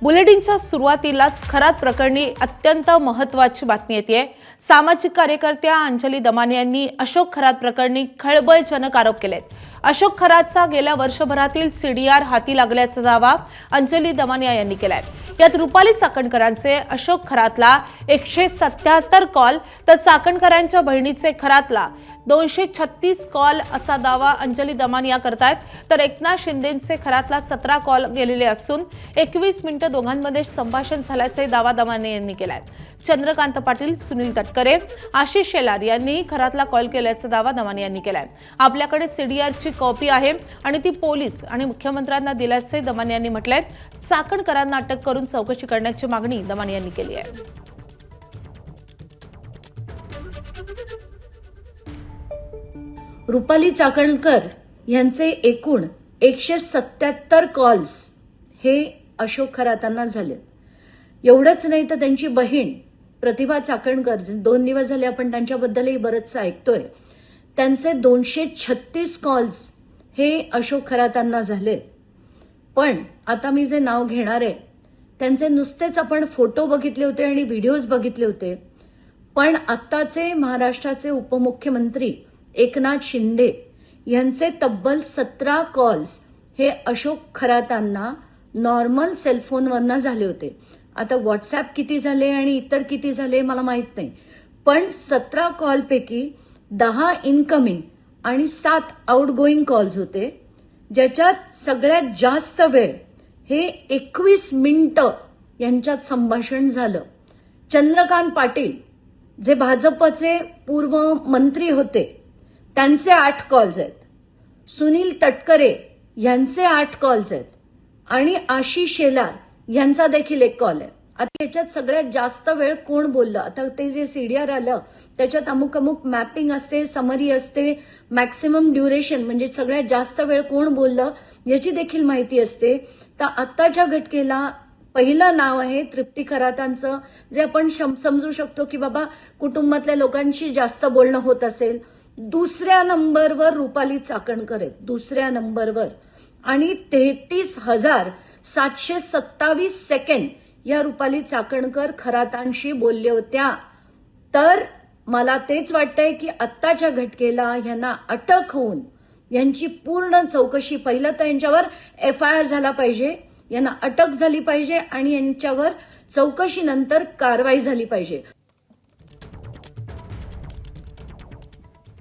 बुलेटिनच्या सुरुवातीलाच खरात प्रकरणी अत्यंत महत्त्वाची बातमी येते। सामाजिक कार्यकर्त्या अंजली दमानिया यांनी अशोक खरात प्रकरणी खळबळजनक आरोप केलेत। अशोक खरातचा गेल्या वर्षभरातील सीडीआर हाती लागल्याचा दावा अंजली दमानिया यांनी केलाय। यात रुपाली चाकणकरांचे अशोक खरातला 177 कॉल तर चाकणकरांच्या बहिणीचे खरातला 236 कॉल असा दावा अंजली दमानिया करतायत। तर एकनाथ शिंदेंचे खरातला 17 कॉल गेलेले असून 21 मिनिटं दोघांमध्ये संभाषण झाल्याचे दावा दमानिया यांनी केलाय। चंद्रकांत पाटील, सुनील तटकरे, आशिष शेलार यांनी खरातला कॉल केल्याचा दावा दमानिया यांनी केलाय। आपल्याकडे सीडीआरची कॉपी आहे आणि ती पोलीस आणि मुख्यमंत्र्यांना दिल्याचे दमानिया यांनी म्हटलंय। चाकणकरांना अटक करून चौकशी करण्याची मागणी दमानिया यांनी केली आहे। रुपाली चाकणकर यांचे एकूण 177 कॉल्स हे अशोक खरातांना झाले। एवढंच नाही तर त्यांची बहीण प्रतिभा चाकणकर, 2 दिवस झाले आपण त्यांच्याबद्दलही बरंचसं ऐकतोय, त्यांचे 236 कॉल्स हे अशोक खरातांना झाले। पण आता मी जे नाव घेणार आहे त्यांचे नुसतेच आपण फोटो बघितले होते आणि व्हिडिओज बघितले होते, पण आत्ताचे महाराष्ट्राचे उपमुख्यमंत्री एकनाथ शिंदे यांचे तब्बल 17 कॉल्स हे अशोक खरातांना नॉर्मल सेलफोनवरनं झाले होते। आता व्हॉट्सॲप किती झाले आणि इतर किती झाले मला माहित नाही, पण 17 कॉलपैकी 10 इनकमिंग आणि 7 आउटगोईंग कॉल्स होते, ज्याच्यात सगळ्यात जास्त वेळ हे 21 मिनिटं यांच्यात संभाषण झालं। चंद्रकांत पाटील जे भाजपचे पूर्व मंत्री होते त्यांचे 8 कॉल्स आहेत, सुनील तटकरे यांचे 8 कॉल्स आहेत आणि आशिष शेलार यांचा देखील 1 कॉल आहे। आता याच्यात सगळ्यात जास्त वेळ कोण बोललं, आता ते जे सीडीआर आलं त्याच्यात अमुक मॅपिंग असते, समरी असते, मॅक्सिमम ड्युरेशन म्हणजे सगळ्यात जास्त वेळ कोण बोललं याची देखील माहिती असते। तर आत्ताच्या घटनेला पहिलं नाव आहे तृप्ती खरातांचं, जे आपण समजू शकतो की बाबा कुटुंबातल्या लोकांशी जास्त बोलणं होत असेल। दुसऱ्या नंबरवर रुपाली चाकणकर आहेत, दुसऱ्या नंबरवर, आणि 33,727 सेकंड या रुपाली चाकणकर खरातांशी बोलल्या होत्या। तर मला तेच वाटतंय की आत्ताच्या घटनेला यांना अटक होऊन यांची पूर्ण चौकशी, पहिलं तर यांच्यावर FIR झाला पाहिजे, यांना अटक झाली पाहिजे आणि यांच्यावर चौकशीनंतर कारवाई झाली पाहिजे।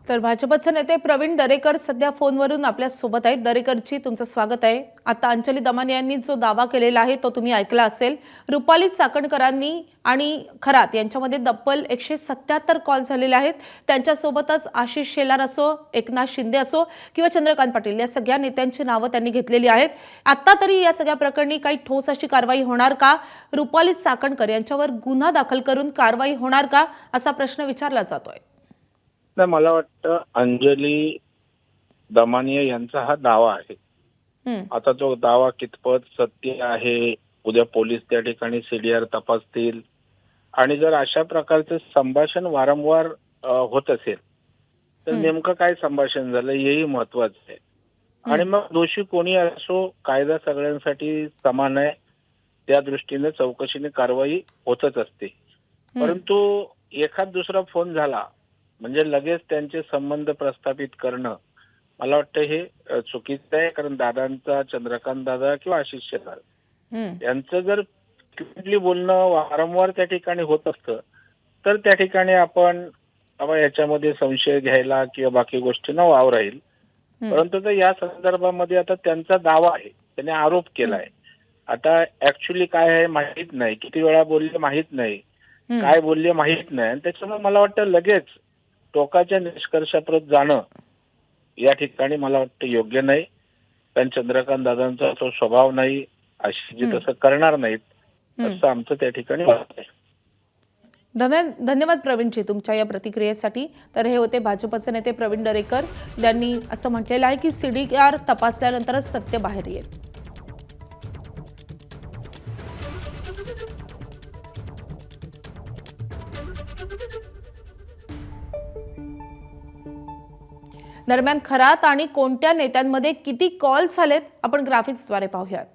तर भाजपचे नेते प्रवीण दरेकर सध्या फोनवरून आपल्या सोबत आहेत। दरेकरजी, तुमचं स्वागत आहे। आता अंजली दमानिया यांनी जो दावा केलेला आहे तो तुम्ही ऐकला असेल। रुपाली चाकणकरांनी आणि खरात यांच्यामध्ये तब्बल 177 कॉल झालेले आहेत। त्यांच्यासोबतच आशिष शेलार असो, एकनाथ शिंदे असो किंवा चंद्रकांत पाटील या सगळ्या नेत्यांची नावं त्यांनी घेतलेली आहेत। आता तरी या सगळ्या प्रकरणी काही ठोस अशी कारवाई होणार का? रुपाली चाकणकर यांच्यावर गुन्हा दाखल करून कारवाई होणार का, असा प्रश्न विचारला जातोय। मला वाटतं अंजली दमानिया यांचा हा दावा आहे। आता तो दावा कितपत सत्य आहे, उद्या पोलीस त्या ठिकाणी सीडीआर तपासतील आणि जर अशा प्रकारचे संभाषण वारंवार होत असेल तर नेमकं काय संभाषण झालं हेही महत्वाचं आहे। आणि मग दोषी कोणी असो, कायदा सगळ्यांसाठी समान आहे, त्या दृष्टीने चौकशीने कारवाई होतच असते। परंतु एखाद दुसरा फोन झाला म्हणजे लगेच त्यांचे संबंध प्रस्थापित करणं मला वाटतं हे चुकीचं आहे। कारण दादांचा, चंद्रकांत दादा किंवा आशिष शेलार यांचं जर बोलणं वारंवार त्या ठिकाणी होत असतं तर त्या ठिकाणी आपण याच्यामध्ये संशय घ्यायला किंवा बाकी गोष्टींना वाव राहील। परंतु तर या संदर्भामध्ये आता त्यांचा दावा आहे, त्याने आरोप केलाय। आता ऍक्च्युअली काय आहे माहित नाही, किती वेळा बोलले माहित नाही, काय बोलले माहित नाही, आणि त्याच्यामुळे मला वाटतं लगेच टोकाच्या निष्कर्षाप्रत जाणं या ठिकाणी मला वाटतं योग्य नाही। कारण चंद्रकांत दादांचा तो स्वभाव नाही, आशिषजी तसं करणार नाहीत असं आमचं त्या ठिकाणी वाटत आहे। धन्यवाद प्रवीणजी तुमच्या या प्रतिक्रियेसाठी। तर हे होते भाजपचे नेते प्रवीण दरेकर, त्यांनी असं म्हटलेलं आहे की सीडीआर तपासल्यानंतरच सत्य बाहेर येईल। दरम्यान खरात आणि कोणत्या नेत्यांमध्ये किती कॉल झालेत आपण ग्राफिक्सद्वारे पाहूयात।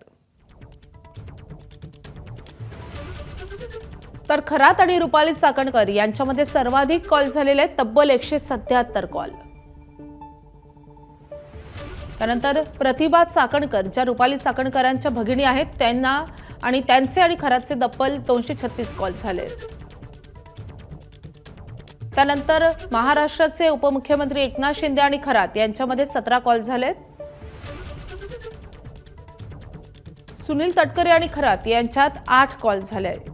तर खरात आणि रुपाली चाकणकर यांच्यामध्ये सर्वाधिक कॉल झालेले आहेत, तब्बल 177 कॉल. त्यानंतर प्रतिभा चाकणकर ज्या रुपाली चाकणकरांच्या भगिनी आहेत त्यांना आणि त्यांचे आणि खरातचे तब्बल 236 कॉल झाले. त्यानंतर महाराष्ट्राचे उपमुख्यमंत्री एकनाथ शिंदे आणि खरात यांच्यामध्ये 17 कॉल झालेत. सुनील तटकरे आणि खरात यांच्यात 8 कॉल झाले आहेत.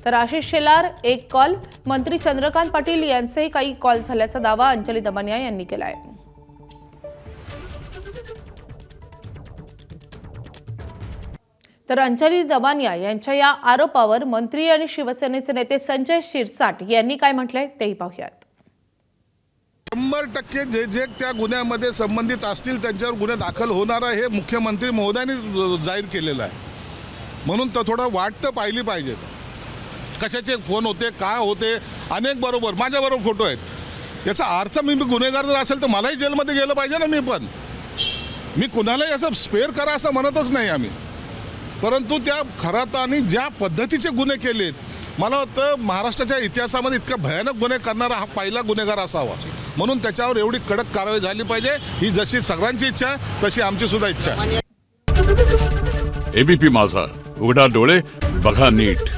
तर आशिष शेलार 1 कॉल, मंत्री चंद्रकांत पाटील यांचेही काही कॉल झाल्याचा दावा अंजली दमानिया यांनी केला आहे. तर अंजली दमानिया यांच्या या आरोपावर मंत्री आणि शिवसेनेचे नेते संजय शिरसाट यांनी काय म्हटलंय तेही पाहूयात. 100% जे जे त्या गुन्ह्यामध्ये संबंधित असतील त्यांच्यावर गुन्हे दाखल होणार आहे हे मुख्यमंत्री महोदयांनी जाहीर केलेलं आहे. म्हणून तर थोडं वाट तर पाहिली पाहिजे. कशाचे फोन होते, काय होते, अनेक बरोबर माझ्याबरोबर फोटो आहेत. याचा अर्थ मी गुन्हेगार जर असेल तर मलाही जेलमध्ये गेलं पाहिजे ना. मी कुणालाही असं स्पेअर करा असं म्हणतच नाही आम्ही. परंतु त्या खरातांनी ज्या पद्धतीचे गुन्हे केलेत, मला वाटतं महाराष्ट्राच्या इतिहासामध्ये इतका भयानक गुन्हे करणारा हा पहिला गुन्हेगार असावा. म्हणून त्याच्यावर एवढी कडक कारवाई झाली पाहिजे. ही जशी सगळ्यांची इच्छा आहे तशी आमची सुद्धा इच्छा आहे. एबीपी माझा, उघडा डोळे बघा नीट.